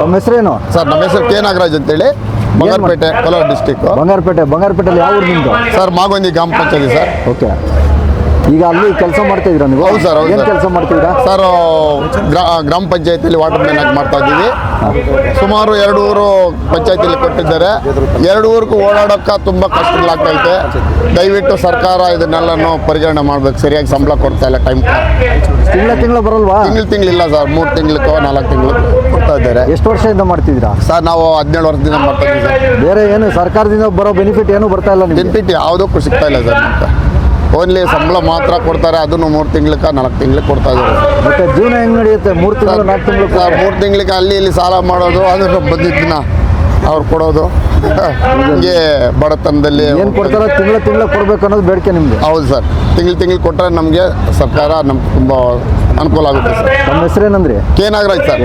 ತಮ್ಮ ಹೆಸರೇನು? ಸರ್ ನಮ್ಮ ಹೆಸರು ಕೆ ನಾಗರಾಜ್ ಅಂತೇಳಿ, ಬಂಗಾರಪೇಟೆ, ಕೋಲಾರ ಡಿಸ್ಟಿಕ್. ಬಂಗಾರಪೇಟೆಯಲ್ಲಿ ಯಾವ ಊರು ನಿಮ್ಮದು? ಸರ್ ಮಾಗೊಂದಿ ಗ್ರಾಮ ಪಂಚಾಯತಿ ಸರ್. ಓಕೆ. ಈಗ ಅಲ್ಲಿ ಕೆಲಸ ಮಾಡ್ತಾ ಇದ್ದೀರಾ ನೀವು? ಹೌದು ಸರ್, ಹೌದು ಏನು ಸರ್. ಕೆಲಸ ಮಾಡ್ತಿದ್ದೀರಾ ಸರ್ ಗ್ರಾಮ ಪಂಚಾಯತಿಯಲ್ಲಿ ವಾಟರ್ ಮ್ಯಾನ್ ಆಗಿ ಮಾಡ್ತಾ ಇದ್ದೀವಿ. ಸುಮಾರು 2 ಊರು ಪಂಚಾಯತಿಯಲ್ಲಿ ಕೊಟ್ಟಿದ್ದಾರೆ. 2 ಊರಿಗೂ ಓಡಾಡೋಕ್ಕೆ ತುಂಬ ಕಷ್ಟಗಳಾಗ್ತೈತೆ. ದಯವಿಟ್ಟು ಸರ್ಕಾರ ಇದನ್ನೆಲ್ಲನೂ ಪರಿಗಣನೆ ಮಾಡಬೇಕು. ಸರಿಯಾಗಿ ಸಂಬಳ ಕೊಡ್ತಾ ಇಲ್ಲ, ಟೈಮ್ ತಿಂಗಳ ಬರಲ್ವಾ? ತಿಂಗಳಿಲ್ಲ ಸರ್, 3 ತಿಂಗಳಿಗೋ 4 ತಿಂಗಳು ಕೊಡ್ತಾ ಇದ್ದಾರೆ. ಎಷ್ಟು ವರ್ಷದಿಂದ ಮಾಡ್ತಿದ್ದೀರಾ ಸರ್ ನಾವು 17 ವರ್ಷದಿಂದ ಮಾಡ್ತಾ ಇದ್ದೀವಿ ಸರ್. ಬೇರೆ ಏನು ಸರ್ಕಾರದಿಂದ ಬರೋ ಬೆನಿಫಿಟ್ ಏನು ಬರ್ತಾ ಇಲ್ಲ ನಿಮಗೆ? ಬೆನಿಫಿಟ್ ಯಾವುದಕ್ಕೂ ಸಿಗ್ತಾ ಇಲ್ಲ ಸರ್. ನಮ್ಗೆ ಓನ್ಲಿ ಸಂಬಳ ಮಾತ್ರ ಕೊಡ್ತಾರೆ, ಅದನ್ನು 3 ತಿಂಗಳಿಗೆ 4 ತಿಂಗಳಿಗೆ ಕೊಡ್ತಾ ಇದ್ದಾರೆ. ಮತ್ತೆ ಜೀವನ ಹೆಂಗೆ ನಡೆಯುತ್ತೆ? 3 ತಿಂಗಳು 4 ತಿಂಗಳು ಸರ್ 3 ತಿಂಗಳಿಗೆ ಅಲ್ಲಿ ಇಲ್ಲಿ ಸಾಲ ಮಾಡೋದು, ಅದನ್ನು ಬಂದಿದ್ದನ್ನ ಅವ್ರು ಕೊಡೋದು, ಹಿಂಗೆ ಬಡತನದಲ್ಲಿ ಏನು ಕೊಡ್ತಾರೋ ತಿಂಗಳ ಕೊಡ್ಬೇಕು ಅನ್ನೋದು ಬೇಡಿಕೆ ನಿಮ್ದು? ಹೌದು ಸರ್, ತಿಂಗಳು ಕೊಟ್ಟರೆ ನಮಗೆ ಸರ್ಕಾರ ನಮ್ಗೆ ತುಂಬ ಅನುಕೂಲ ಆಗುತ್ತೆ ಸರ್. ನಮ್ಮ ಹೆಸರೇನಂದ್ರಿ? K Nagaraj sir.